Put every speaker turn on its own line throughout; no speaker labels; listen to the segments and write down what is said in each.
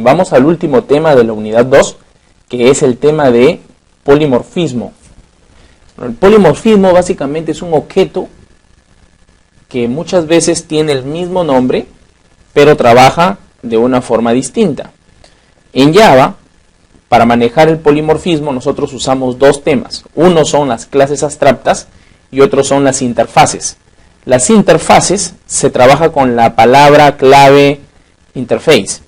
vamos al último tema de la unidad 2, que es el tema de polimorfismo. El polimorfismo básicamente es un objeto que muchas veces tiene el mismo nombre, pero trabaja de una forma distinta. En Java, para manejar el polimorfismo, nosotros usamos dos temas. Uno son las clases abstractas y otro son las interfaces. Las interfaces se trabaja con la palabra clave interface.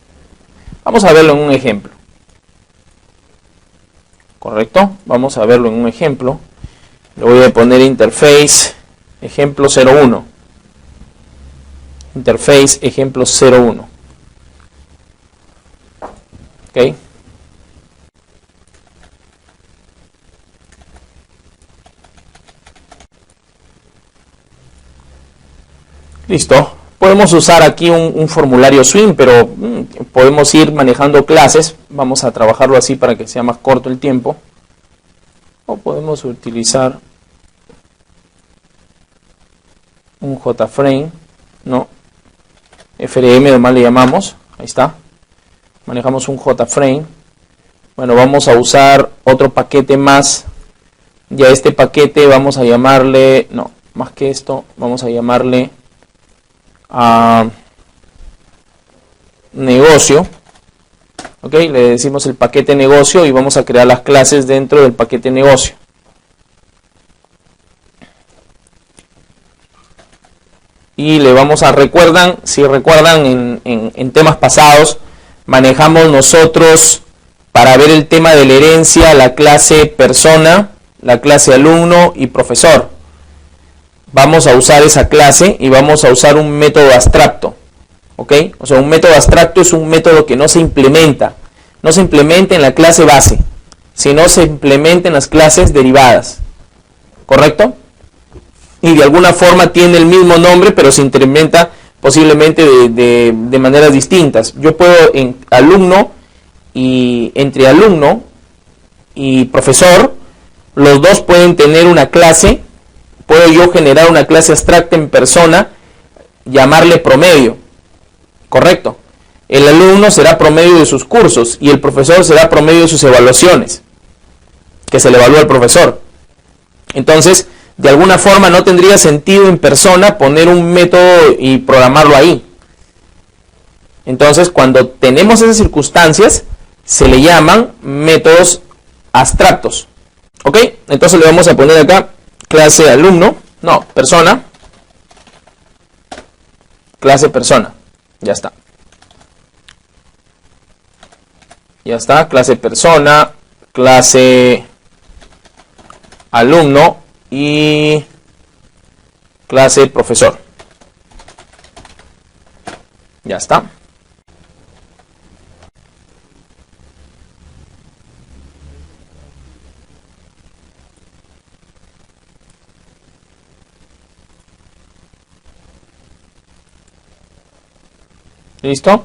Vamos a verlo en un ejemplo. ¿Correcto? Vamos a verlo en un ejemplo. Le voy a poner interface ejemplo 01. Interface ejemplo 01. ¿Ok? Listo. Podemos usar aquí un formulario Swing, pero podemos ir manejando clases. Vamos a trabajarlo así para que sea más corto el tiempo. O podemos utilizar un JFrame, no, FRM nomás le llamamos. Ahí está. Manejamos un JFrame. Bueno, vamos a usar otro paquete más. Y a este paquete vamos a llamarle, no, más que esto, vamos a llamarle a negocio. Ok, le decimos el paquete negocio y vamos a crear las clases dentro del paquete negocio. Y le vamos a, si recuerdan en temas pasados, manejamos nosotros para ver el tema de la herencia la clase persona, la clase alumno y profesor. Vamos a usar esa clase y vamos a usar un método abstracto. ¿Ok? O sea, un método abstracto es un método que no se implementa. No se implementa en la clase base, sino se implementa en las clases derivadas. ¿Correcto? Y de alguna forma tiene el mismo nombre, pero se implementa posiblemente de maneras distintas. Yo puedo entre alumno y profesor, los dos pueden tener una clase. Puedo yo generar una clase abstracta en persona, llamarle promedio. ¿Correcto? El alumno será promedio de sus cursos y el profesor será promedio de sus evaluaciones, que se le evalúa al profesor. Entonces, de alguna forma no tendría sentido en persona poner un método y programarlo ahí. Entonces, cuando tenemos esas circunstancias, se le llaman métodos abstractos. ¿Ok? Entonces le vamos a poner acá clase alumno, no, persona, clase persona, ya está. Ya está, clase persona, clase alumno y clase profesor. Ya está. ¿Listo?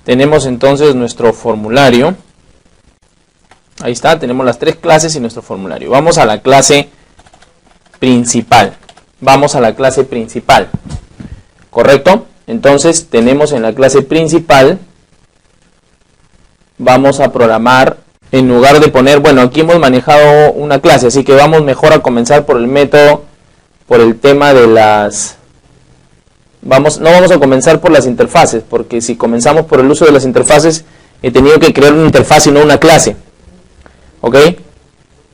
Tenemos entonces nuestro formulario. Ahí está, tenemos las tres clases y nuestro formulario. Vamos a la clase principal. Vamos a la clase principal. ¿Correcto? Entonces tenemos en la clase principal, vamos a programar, en lugar de poner, bueno, aquí hemos manejado una clase, así que vamos mejor a comenzar por el método, por el tema de las... no vamos a comenzar por las interfaces, porque si comenzamos por el uso de las interfaces, he tenido que crear una interfaz y no una clase. ¿Ok?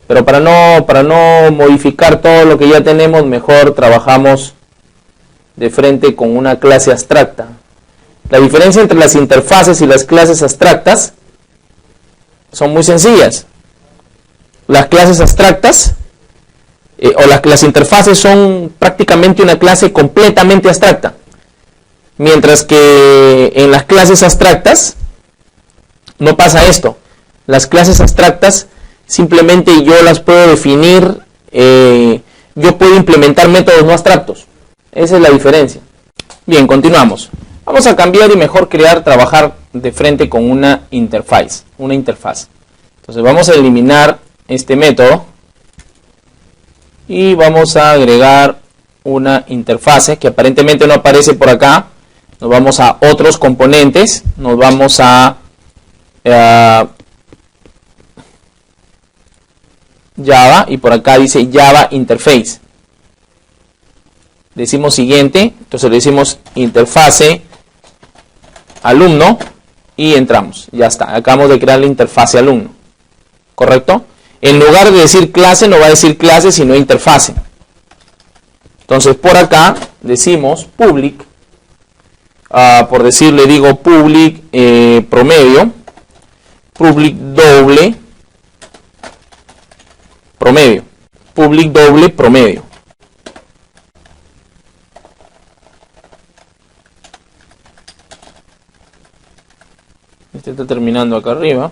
Pero para no modificar todo lo que ya tenemos, mejor trabajamos de frente con una clase abstracta. La diferencia entre las interfaces y las clases abstractas son muy sencillas. Las clases abstractas las interfaces son prácticamente una clase completamente abstracta, mientras que en las clases abstractas no pasa esto. Las clases abstractas simplemente yo las puedo definir, yo puedo implementar métodos no abstractos. Esa es la diferencia. Bien, continuamos. Vamos a cambiar y mejor trabajar de frente con una interfaz. Entonces vamos a eliminar este método y vamos a agregar una interfase que aparentemente no aparece por acá. Nos vamos a otros componentes, nos vamos a Java, y por acá dice Java Interface. Decimos siguiente, entonces le decimos interfase alumno y entramos. Ya está, acabamos de crear la interfase alumno. ¿Correcto? En lugar de decir clase, no va a decir clase, sino interfase. Entonces por acá decimos public, por decir le digo public promedio, public doble promedio, public doble promedio. Este está terminando acá arriba.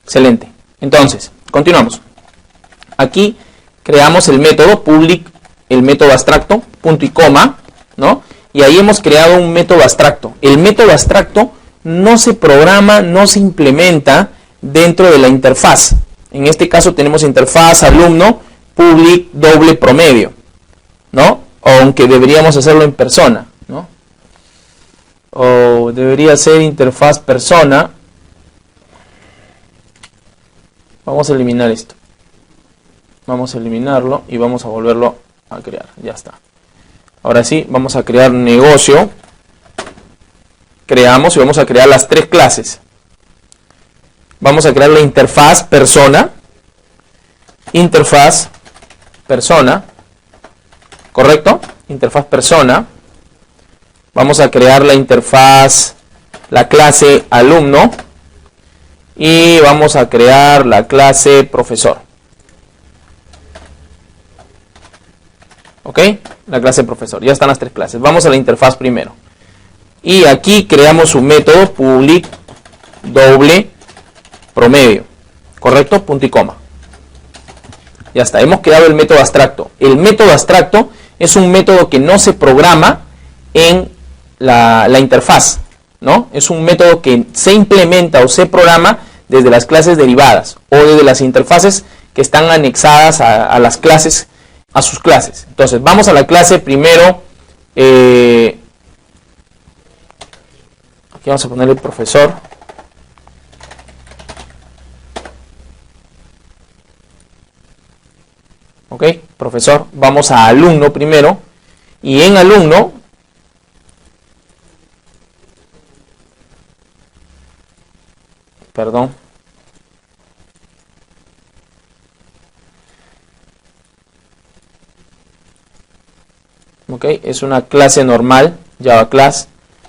Excelente. Entonces, continuamos. Aquí creamos el método public, el método abstracto, punto y coma, ¿no? Y ahí hemos creado un método abstracto. El método abstracto no se programa, no se implementa dentro de la interfaz. En este caso tenemos interfaz alumno public doble promedio, ¿no? Aunque deberíamos hacerlo en persona, ¿no? O debería ser interfaz persona. Vamos a eliminar esto. Vamos a eliminarlo y vamos a volverlo a crear. Ya está. Ahora sí, vamos a crear negocio. Creamos y vamos a crear las tres clases. Vamos a crear la interfaz persona. Interfaz persona. ¿Correcto? Interfaz persona. Vamos a crear la interfaz, la clase alumno. Y vamos a crear la clase profesor. ¿Ok? La clase profesor. Ya están las tres clases. Vamos a la interfaz primero. Y aquí creamos un método public doble promedio. ¿Correcto? Punto y coma. Ya está. Hemos creado el método abstracto. El método abstracto es un método que no se programa en la interfaz, ¿no? Es un método que se implementa o se programa desde las clases derivadas o desde las interfaces que están anexadas a las clases, a sus clases. Entonces vamos a la clase primero. Aquí vamos a poner el profesor. Ok, profesor. Vamos a alumno primero. Y en alumno perdón. Ok, es una clase normal, Java class.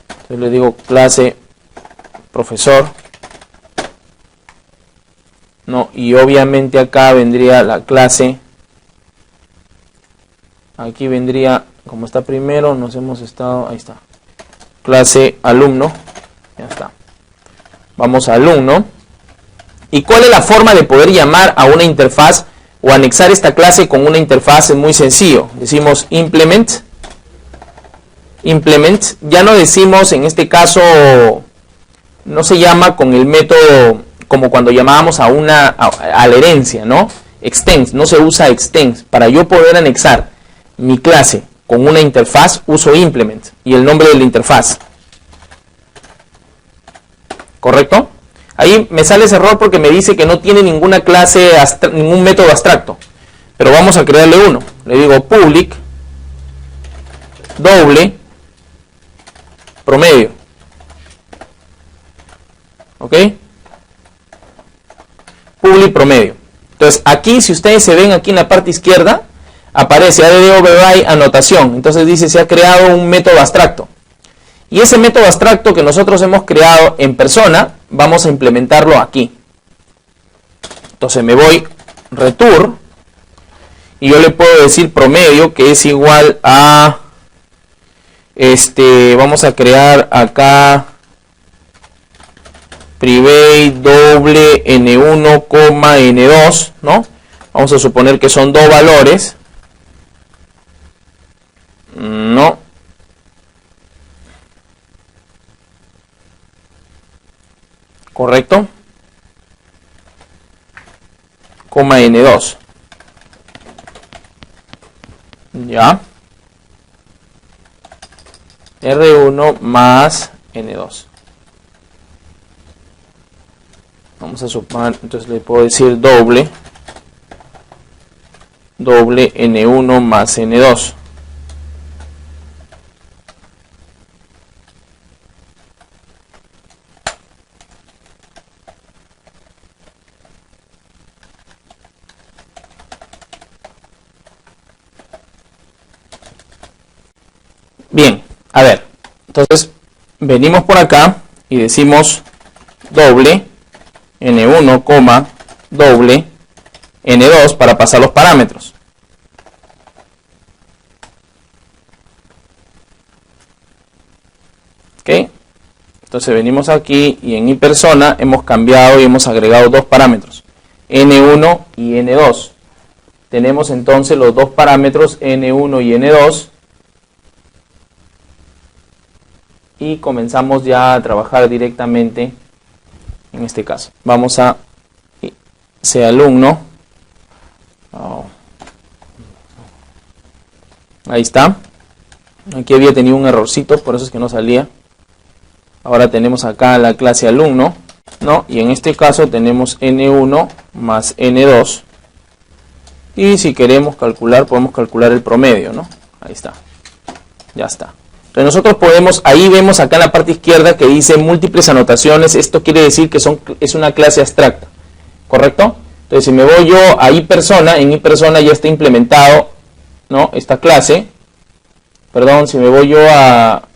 Entonces le digo clase profesor. No, y obviamente acá vendría la clase. Aquí vendría, como está primero, nos hemos estado, ahí está. Clase alumno. Ya está. Vamos a alumno. ¿Y cuál es la forma de poder llamar a una interfaz o anexar esta clase con una interfaz? Es muy sencillo. Decimos implement. Implement. Ya no decimos, en este caso, no se llama con el método como cuando llamábamos a la herencia, ¿no? Extends. No se usa extends. Para yo poder anexar mi clase con una interfaz, uso implement y el nombre de la interfaz. ¿Correcto? Ahí me sale ese error porque me dice que no tiene ninguna clase, ningún método abstracto. Pero vamos a crearle uno. Le digo public doble promedio. ¿Ok? Public promedio. Entonces aquí, si ustedes se ven aquí en la parte izquierda, aparece add override anotación. Entonces dice se ha creado un método abstracto. Y ese método abstracto que nosotros hemos creado en persona, vamos a implementarlo aquí. Entonces me voy return y yo le puedo decir promedio, que es igual a vamos a crear acá private doble n1, n2, ¿no? Vamos a suponer que son dos valores. No. ¿Correcto? Coma n2. Ya. R1 más N2. Vamos a sumar, entonces le puedo decir doble N1 más N2. Bien, a ver, entonces venimos por acá y decimos doble N1, doble N2 para pasar los parámetros. ¿Ok? Entonces venimos aquí y en iPersona hemos cambiado y hemos agregado dos parámetros, N1 y N2. Tenemos entonces los dos parámetros N1 y N2 y comenzamos ya a trabajar directamente en este caso. Vamos a C alumno. Ahí está. Aquí había tenido un errorcito, por eso es que no salía. Ahora tenemos acá la clase alumno, ¿no? Y en este caso tenemos N1 más N2. Y si queremos calcular, podemos calcular el promedio, ¿no? Ahí está. Ya está. Entonces nosotros podemos, ahí vemos acá en la parte izquierda que dice múltiples anotaciones. Esto quiere decir que es una clase abstracta, ¿correcto? Entonces si me voy yo a iPersona, en iPersona ya está implementado, ¿no? Esta clase. Perdón, si me voy yo a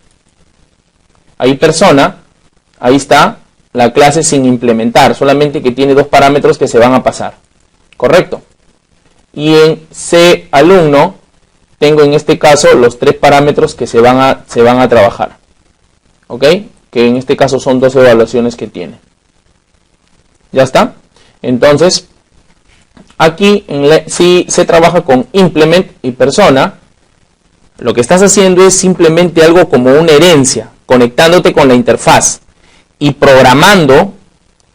iPersona, ahí está la clase sin implementar, solamente que tiene dos parámetros que se van a pasar, ¿correcto? Y en C alumno tengo en este caso los tres parámetros que se van a trabajar, ¿ok? Que en este caso son dos evaluaciones que tiene. ¿Ya está? Entonces, aquí si se trabaja con implement y persona, lo que estás haciendo es simplemente algo como una herencia, conectándote con la interfaz y programando,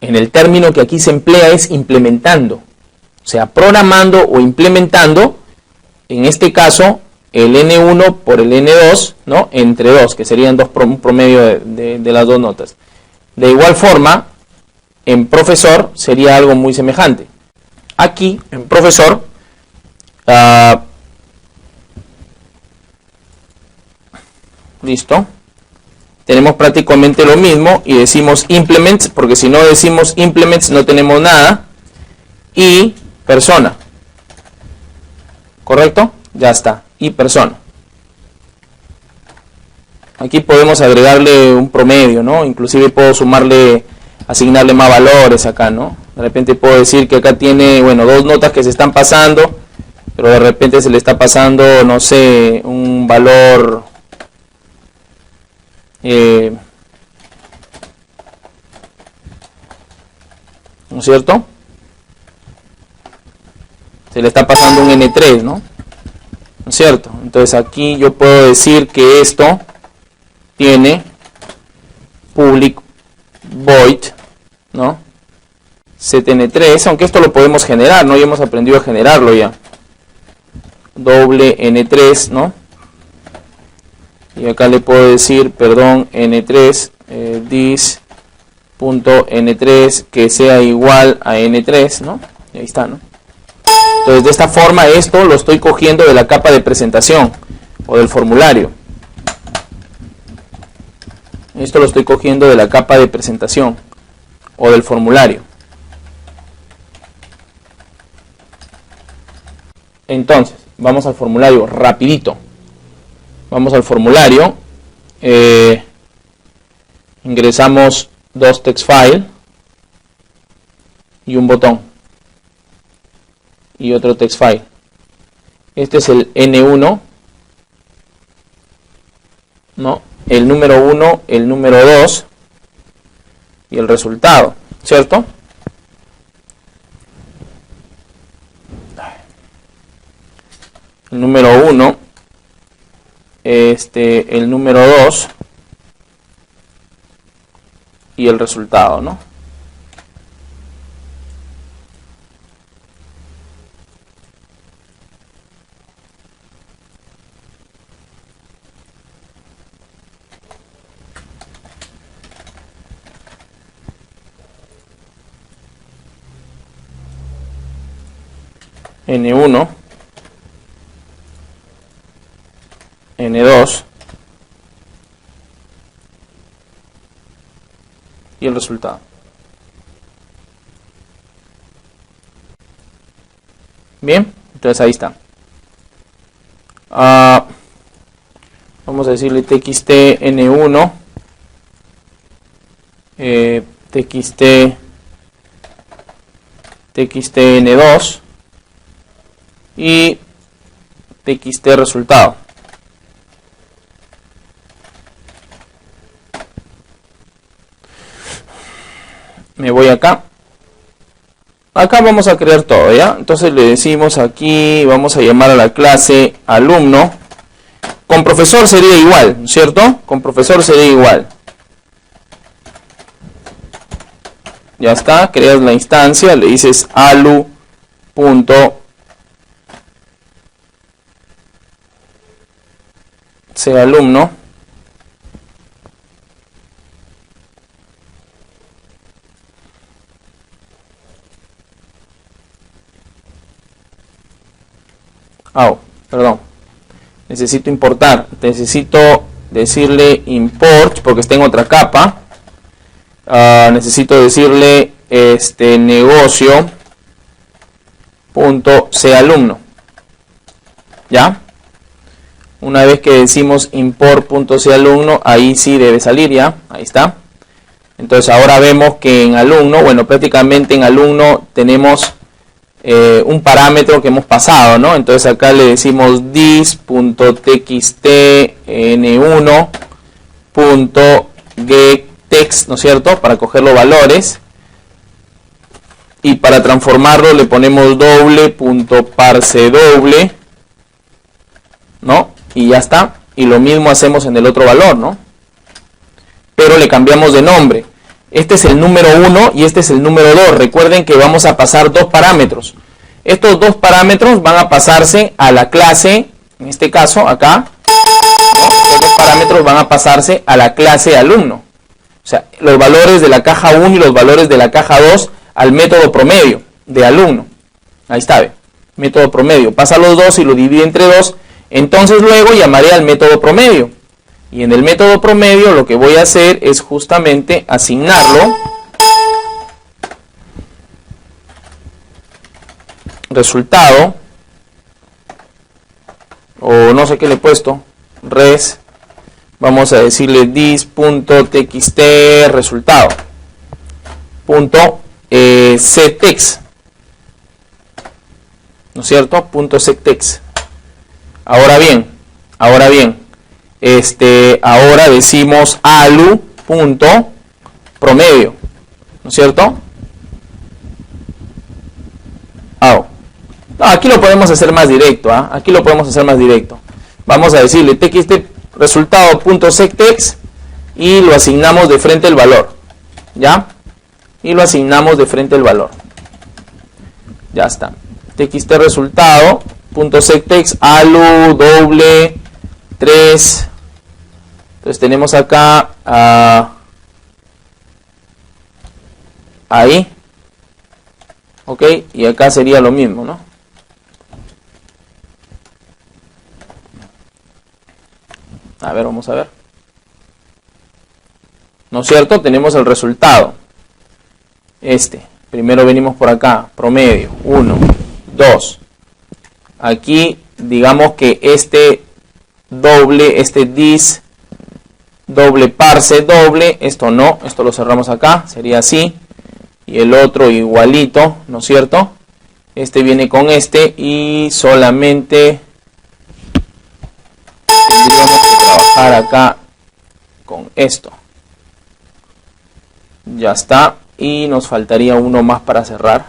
en el término que aquí se emplea es implementando. O sea, programando o implementando, en este caso, el N1 por el N2, ¿no? Entre 2, que serían un promedio de las dos notas. De igual forma, en profesor sería algo muy semejante. Aquí, en profesor, listo, tenemos prácticamente lo mismo y decimos implements, porque si no decimos implements no tenemos nada, y persona, ¿correcto? Ya está, y persona. Aquí podemos agregarle un promedio, ¿no? Inclusive puedo asignarle más valores acá, ¿no? De repente puedo decir que acá tiene, bueno, dos notas que se están pasando, pero de repente se le está pasando, no sé, un valor ¿no es cierto? Se le está pasando un N3, ¿no? ¿No es cierto? Entonces aquí yo puedo decir que esto tiene public void, ¿no? setN3, aunque esto lo podemos generar, ¿no? Ya hemos aprendido a generarlo ya. Doble N3, ¿no? Y acá le puedo decir, perdón, N3, this.N3 que sea igual a N3, ¿no? Y ahí está, ¿no? Entonces de esta forma esto lo estoy cogiendo de la capa de presentación o del formulario. Esto lo estoy cogiendo de la capa de presentación o del formulario. Entonces, vamos al formulario rapidito. Vamos al formulario. Ingresamos dos text file y un botón y otro text file. Este es el N1, ¿no? El número 1, el número 2 y el resultado, ¿cierto? El número 1, el número 2 y el resultado, ¿no? N1, N2 y el resultado. Bien, entonces ahí está. Vamos a decirle txt n1, txt n2 y txt resultado. Me voy acá. Acá vamos a crear todo, ¿ya? Entonces le decimos aquí, vamos a llamar a la clase alumno. Con profesor sería igual, ¿cierto? Con profesor sería igual. Ya está, creas la instancia, le dices alu punto sea alumno. Perdón. Necesito importar. Necesito decirle import porque está en otra capa. Necesito decirle negocio punto sea alumno. ¿Ya? Una vez que decimos import punto sea alumno, ahí sí debe salir ya. Ahí está. Entonces ahora vemos que en alumno, bueno, prácticamente en alumno tenemos un parámetro que hemos pasado, ¿no? Entonces acá le decimos this.txt.n1.getText, ¿no es cierto? Para coger los valores. Y para transformarlo le ponemos doble.parseDoble, ¿no? Y ya está. Y lo mismo hacemos en el otro valor, ¿no? Pero le cambiamos de nombre. Este es el número 1 y este es el número 2. Recuerden que vamos a pasar dos parámetros. Estos dos parámetros van a pasarse a la clase, en este caso acá, ¿no? Estos dos parámetros van a pasarse a la clase alumno. O sea, los valores de la caja 1 y los valores de la caja 2 al método promedio de alumno. Ahí está, ¿ve? Método promedio. Pasa los dos y lo divide entre 2. Entonces luego llamaré al método promedio. Y en el método promedio lo que voy a hacer es justamente asignarlo resultado, o no sé qué le he puesto, res, vamos a decirle this.txt resultado punto setText, ¿no es cierto? Punto setText. Ahora bien, ahora decimos alu.promedio, ¿no es cierto? No, aquí lo podemos hacer más directo, aquí lo podemos hacer más directo. Vamos a decirle txt resultado.setText y lo asignamos de frente el valor, ¿ya? Y lo asignamos de frente el valor. Ya está. Txt resultado.setText alu doble 3. Entonces tenemos acá ahí, ok, y acá sería lo mismo, ¿no? A ver, vamos a ver. ¿No es cierto? Tenemos el resultado. Primero venimos por acá, promedio, 1, 2. Aquí, digamos que this doble parse doble, esto no, esto lo cerramos acá, sería así. Y el otro igualito, ¿no es cierto? Este viene con y solamente tendríamos que trabajar acá con esto. Ya está. Y nos faltaría uno más para cerrar.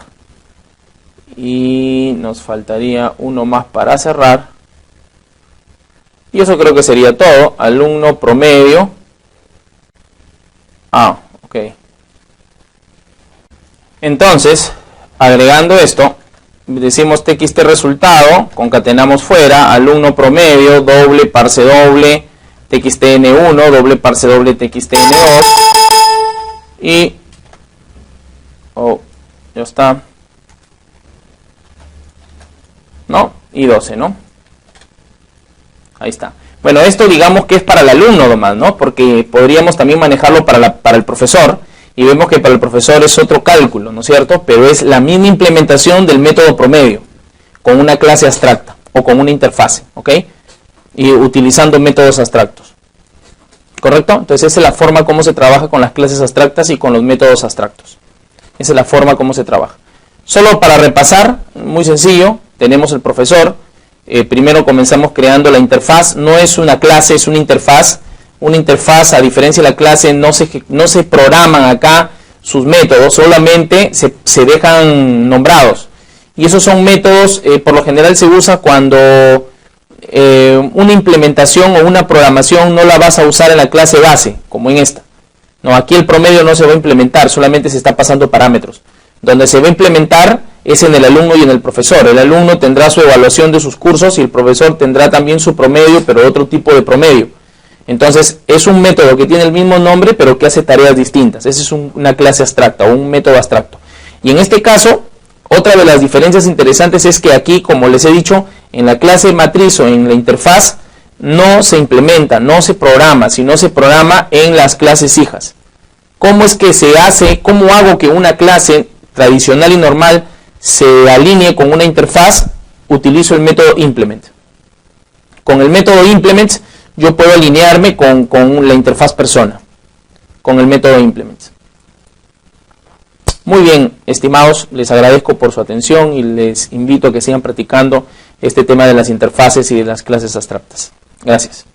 Y eso creo que sería todo. Alumno promedio. Ok. Entonces, agregando esto, decimos txt resultado, concatenamos fuera, alumno promedio, doble parse doble, txt n1, doble parse doble, txt n2, y ya está. ¿no? Y 12, ¿no? Ahí está. Bueno, esto digamos que es para el alumno nomás, ¿no? Porque podríamos también manejarlo para el profesor, y vemos que para el profesor es otro cálculo, ¿no es cierto? Pero es la misma implementación del método promedio, con una clase abstracta, o con una interfase, ¿ok? Y utilizando métodos abstractos. ¿Correcto? Entonces esa es la forma como se trabaja con las clases abstractas y con los métodos abstractos. Esa es la forma como se trabaja. Solo para repasar, muy sencillo, tenemos el profesor. Primero comenzamos creando la interfaz. No es una clase, es una interfaz. Una interfaz, a diferencia de la clase, no se programan acá sus métodos, solamente se dejan nombrados. Y esos son métodos, por lo general se usa cuando una implementación o una programación no la vas a usar en la clase base, como en esta. No, aquí el promedio no se va a implementar, solamente se está pasando parámetros. Donde se va a implementar es en el alumno y en el profesor. El alumno tendrá su evaluación de sus cursos y el profesor tendrá también su promedio, pero otro tipo de promedio. Entonces es un método que tiene el mismo nombre, pero que hace tareas distintas. Esa es una clase abstracta o un método abstracto. Y en este caso, otra de las diferencias interesantes es que aquí, como les he dicho, en la clase matriz o en la interfaz no se implementa, no se programa, sino se programa en las clases hijas. ¿Cómo es que se hace? ¿Cómo hago que una clase tradicional y normal se alinee con una interfaz? Utilizo el método implement. Con el método implement yo puedo alinearme con la interfaz persona, con el método implement. Muy bien, estimados, les agradezco por su atención y les invito a que sigan practicando este tema de las interfaces y de las clases abstractas. Gracias.